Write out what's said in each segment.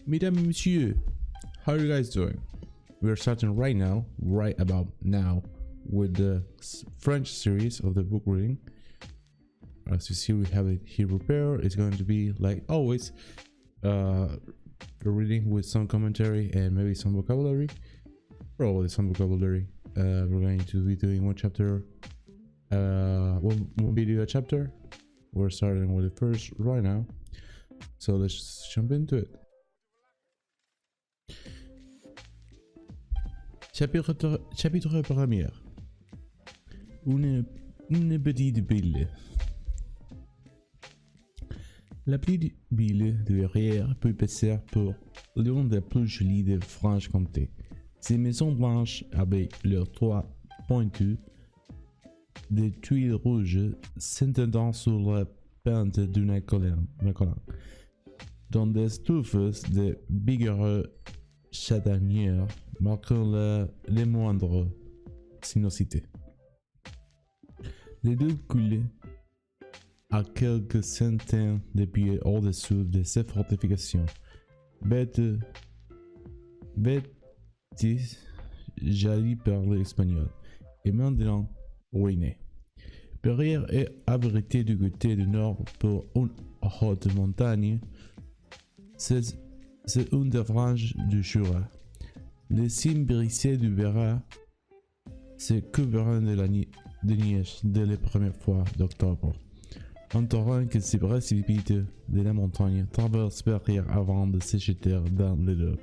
Mesdames et messieurs, how are you guys doing? We're starting right now, right about now, with the French series of the book reading. As you see, we have it here prepared. It's going to be, like always, a reading with some commentary and maybe some vocabulary. Probably some vocabulary. We're going to be doing one chapter, one video a chapter. We're starting with the first right now. So let's jump into it. Chapitre premier. Une petite ville. La petite ville de Verrières peut passer pour l'une des plus jolies de Franche-Comté. Ces maisons blanches avec leurs toits pointus, des tuiles rouges s'étendant sur la pente d'une colline, dans des touffes de vigueux châtaigniers marquant les moindres sinuosités. Les deux coulaient à quelques centaines de pieds au-dessous de ces fortifications, bêtises jalies par les Espagnols, et maintenant ruinées. Verrières est abritée du côté du nord par une haute montagne. C'est une des franges du Jura. Les cimes brisées du Verra se couvrent de neige dès les premières fois d'octobre. Un torrent qui se précipite de la montagne traverse Verrières avant de se jeter dans les deux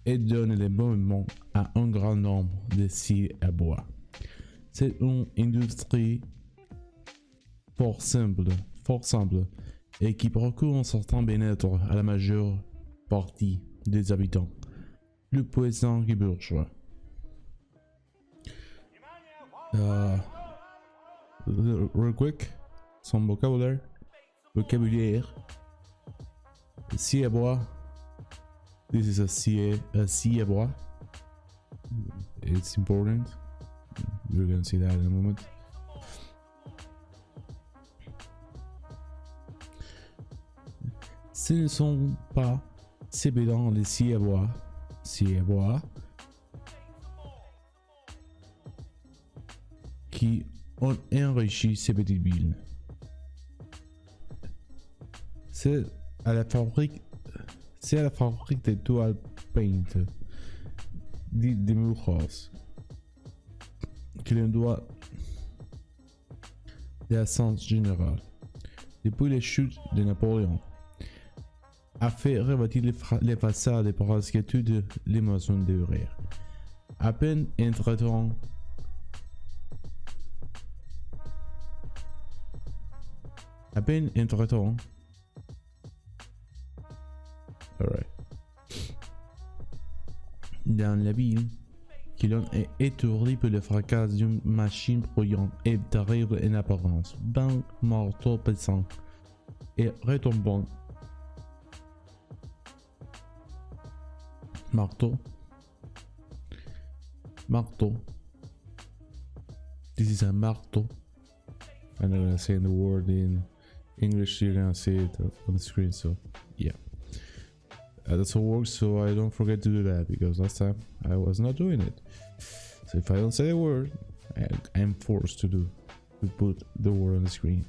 et donne le mouvement à un grand nombre de scies à bois. C'est une industrie fort simple et qui procure un certain bien-être à la majeure partie des habitants, plus puissants que bourgeois. Real quick, some vocabulaire. Scie à bois. This is a scie à bois. It's important. You're gonna see that in a moment. Ce ne sont pas ces bédants les scies à bois qui ont enrichi ces petites villes. C'est à la fabrique de toiles peintes, dites des Mulhouse, que l'on doit l'essence générale. Depuis les chutes de Napoléon, a fait rebâtir les façades et presque toutes les maisons de Verrières. À peine entre-temps, dans la ville, qui l'on est étourdi par le fracas d'une machine bruyante et terrible en apparence, d'un marteau pesant et retombant. Marteau. This is a marteau. I'm not gonna say the word in English, you're gonna see it on the screen, so yeah. That's how it works, so I don't forget to do that, because last time I was not doing it. So if I don't say a word, I'm forced to put the word on the screen.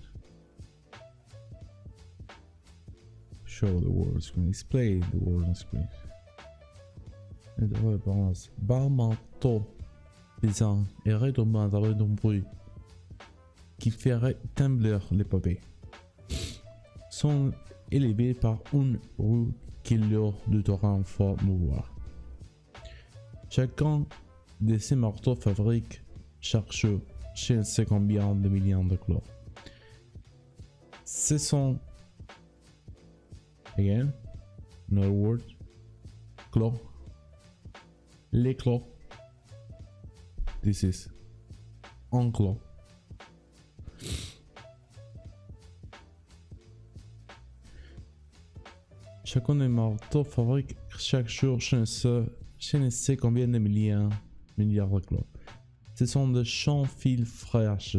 Show the word on the screen, display the word on the screen. Bas manteau pesant et retombant avec un bruit qui ferait trembler les pavés, sont élevés par une roue qui leur du torrent fort mouvoir. Chacun de ces marteaux fabrique chaque jour je ne sais combien de millions de clous. Ce sont, again, another word, clous. Les clous. This is un clou. Chacun des marteaux fabrique chaque jour je ne sais combien de milliards de clous. Ce sont de chants fils fraîches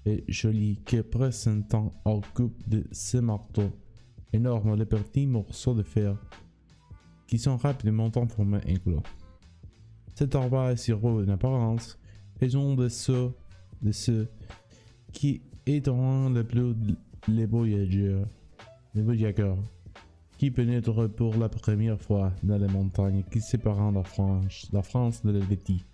et jolis qui présentent au coupe de ces marteaux énormes les petits morceaux de fer qui sont rapidement transformés en clous. Cet arbre est si rose en apparence, et un de ceux qui aideront le plus les voyageurs qui pénètrent pour la première fois dans les montagnes qui séparent la France de l'Helvétie.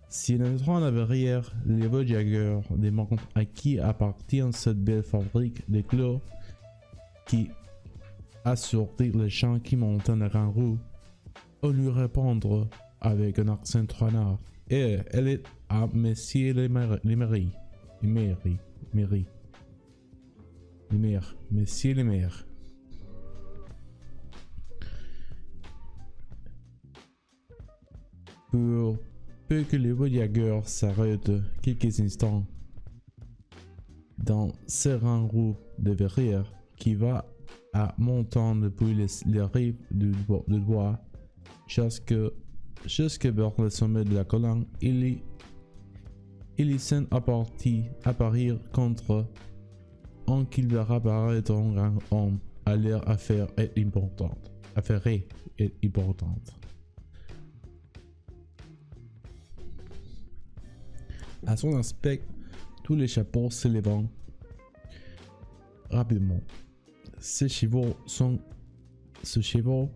Si nous entrons à la barrière, les voyageurs demandent à qui appartient cette belle fabrique de clous qui a sorti les champs qui montent en grand roue. On lui répondre avec un accent traînard. Et elle est à Messieurs les maires. Messieurs les maires. Pour peu que les voyageurs s'arrêtent quelques instants dans ce rang roue de verrière qui va à montant depuis les rives du bois jusque vers le sommet de la colonne, il y sent apparaître contre un qu'il verra apparaître un grand homme à l'air affairé et importante. À son aspect, tous les chapeaux s'élevant rapidement. Ses chevaux sont des chevaux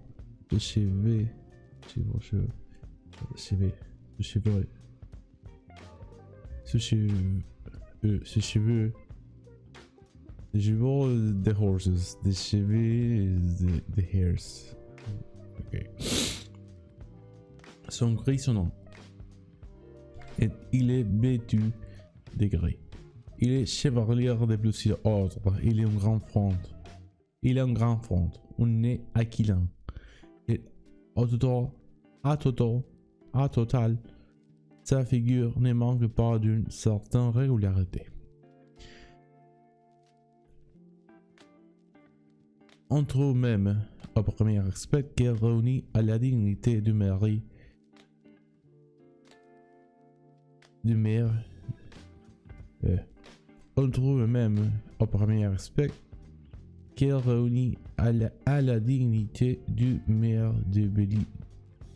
des horses, des chevaux des hares. Okay. Sont grisonnants. Et il est vêtu de gris. Il est chevalier de plusieurs ordres. Il est un grand front. Un nez aquilin. Et à total, sa figure ne manque pas d'une certaine régularité. On trouve même, au premier aspect, qu'elle réunit à la dignité du mari. On trouve même, au premier aspect, qu'elle réunit à la dignité du maire du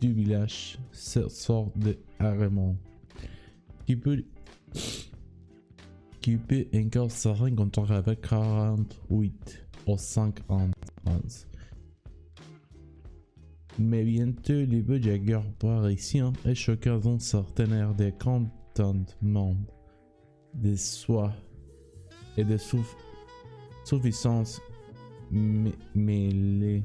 village cette sorte de harem qui peut encore se rencontrer avec 48 ou 50 ans. Mais bientôt les voyageurs parisiens et choqués d'un certain air de contentement, de soi et de suffisance mêlés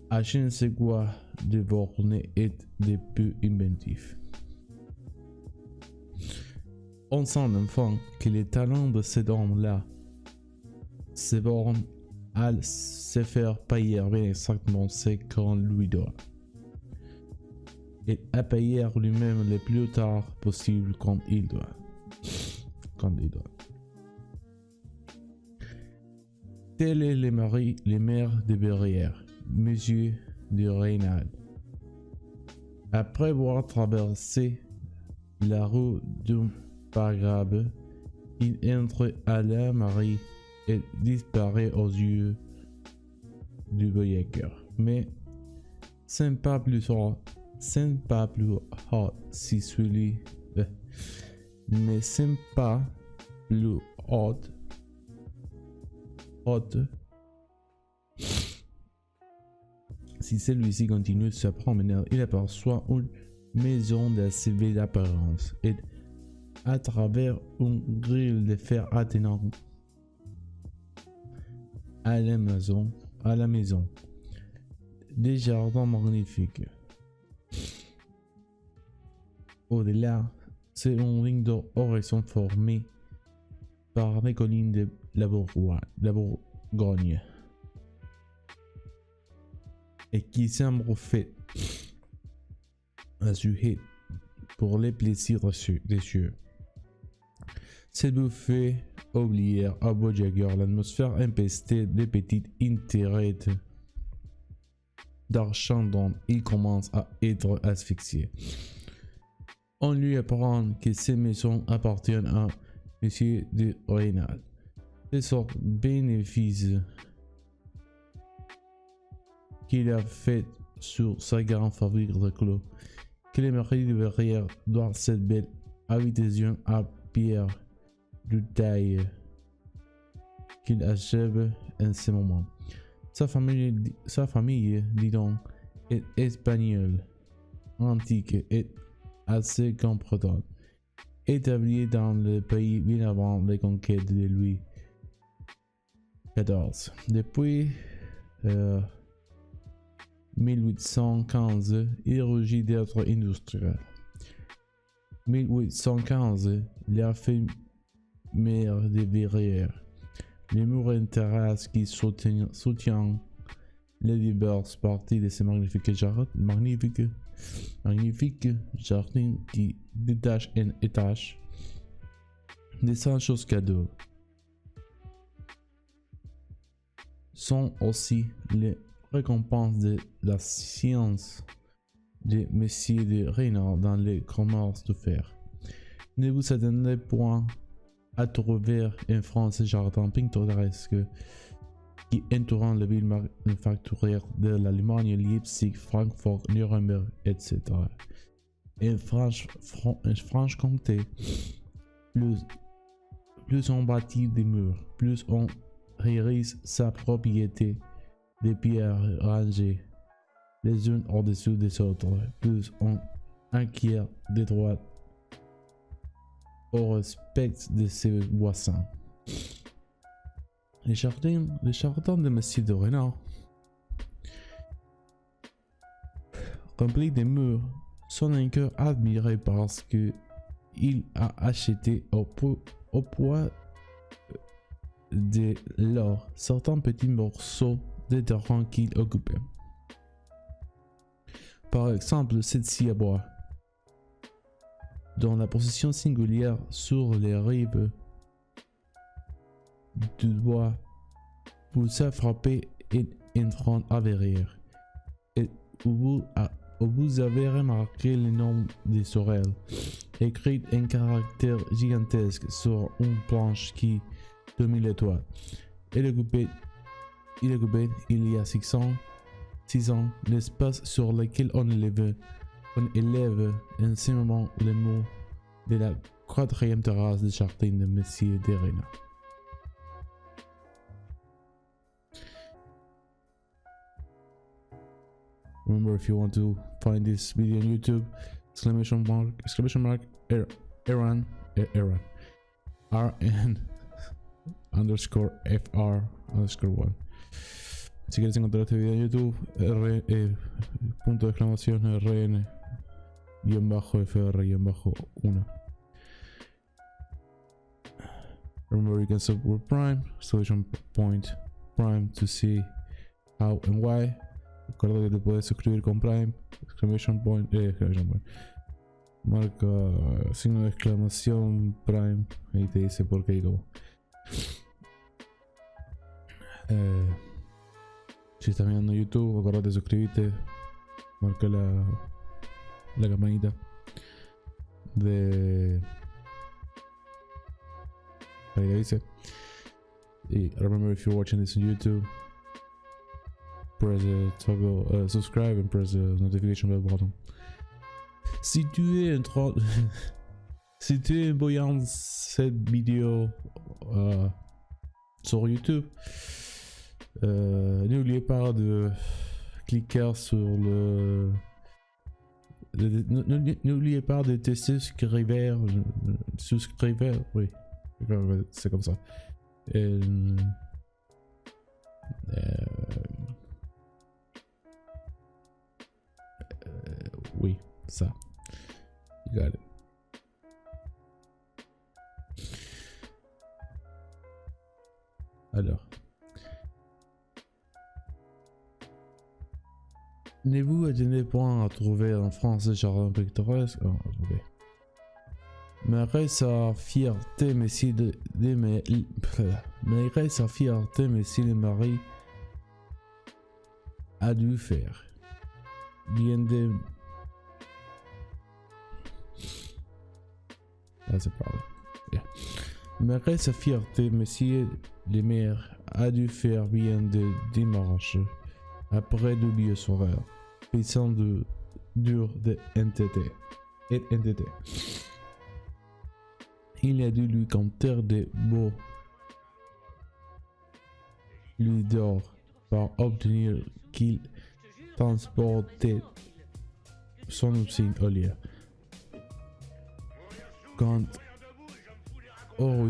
à je ne sais quoi de borné et de peu inventif. On sent enfin que les talents de cet homme-là se bornent à se faire payer bien exactement ce qu'on lui donne. Et à payer lui-même le plus tard possible quand il doit. Tel est le maire de Verrières, Monsieur de Reynal. Après avoir traversé la rue d'un paragraphe, il entre à la mairie et disparaît aux yeux du voyageur. Mais ce n'est pas plus hot si celui. Mais ce n'est pas plus hot. Si celui-ci continue sa promenade, il aperçoit une maison d'assez belle apparence et à travers une grille de fer attenant à la maison, des jardins magnifiques. Au-delà, c'est une ligne d'horizon formée par les collines de la Bourgogne et qui semble fait un sujet pour les plaisirs des yeux. C'est buffet oublier à voyageurs l'atmosphère empestée de petites intérêts d'argent dont il commence à être asphyxié. On lui apprend que ces maisons appartiennent à Monsieur de Rênal. C'est son bénéfice qu'il a fait sur sa grande fabrique de clos que les maris de Verrières doivent cette belle habitation à Pierre de taille qu'il achève en ce moment. Sa famille, dis donc, est espagnole, antique et assez compétente, établie dans le pays bien avant les conquêtes de Louis XIV. Depuis 1815, il rougit d'être industriel. 1815, la maire de Verrières. Les murs en terrasse qui soutient les diverses parties de ce magnifique jardin qui détache en étage des 100 choses cadeaux sont aussi les récompenses de la science de Messieurs de Rênal dans les commerces de fer. Ne vous attendez point à trouver en France ce jardin pittoresque qui entourant la ville manufacturière de l'Allemagne, Leipzig, Francfort, Nuremberg, etc. En Franche-Comté, plus on bâtit des murs, plus on hérisse sa propriété des pierres rangées les unes au-dessus des autres, plus on acquiert des droits au respect de ses voisins. Les jardins de Monsieur de Rênal, remplis de murs, sont encore admirés parce que il a acheté au poids de l'or certains petits morceaux de terrain qu'il occupait. Par exemple, cette scie à bois, dont la position singulière sur les rives du bois vous a frappé en entrant à Verrières, et où vous avez remarqué le nom des sorels, écrit en caractères gigantesques sur une planche qui domine le toit. Il occupait il y a 6 ans l'espace sur lequel on élève en ce moment le mot de la 4e terrasse du jardin de Monsieur de Rênal. Remember, if you want to find this video on YouTube, exclamation mark Aaron RN underscore FR underscore 1. Si quieres encontrar este video en YouTube, punto de exclamación RN FR-1. Remember, you can support Prime, exclamation point Prime to see how and why. Recuerda que te puedes suscribir con Prime, exclamation point, marca signo de exclamación Prime, ahí te dice por qué y cómo. Si estás mirando YouTube, acuérdate de suscribirte, marca la campanita de ahí le dice. Y remember, if you're watching this on YouTube, press the toggle subscribe and press the notification bell button. Si tu es voyant cette vidéo sur YouTube, n'oubliez pas de cliquer sur n'oubliez pas de te souscrire, oui, c'est comme ça. Oui, ça. You got it. Alors. Ne vous attendez point à trouver en France ce jardin pittoresque. Oh, attendez. Malgré sa fierté, Messieurs malgré sa fierté, Messieurs le mari a dû faire bien de... Ah, c'est pas vrai. Yeah. Malgré sa fierté, Monsieur le maire a dû faire bien des démarches après d'oublier son rêve, paysan de dur de NTT. Et NTT. Il a dû lui compter des beaux lui d'or pour obtenir qu'il transportait son usine haulière. Quand un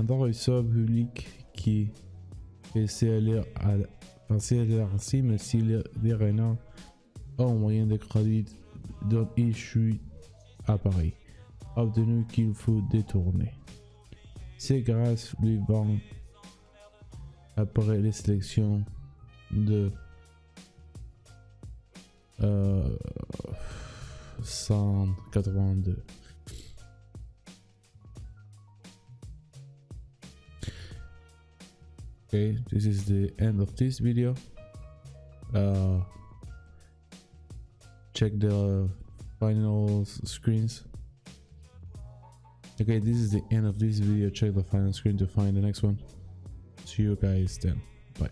ruisseau public qui faisait l'air ainsi, mais si les renards ont moyen de crédit dont il suit à Paris, obtenu qu'il faut détourner. C'est grâce lui vend après les sélections de 182. Okay, this is the end of this video. Check the final screens. Okay, this is the end of this video. Check the final screen to find the next one. See you guys then. Bye.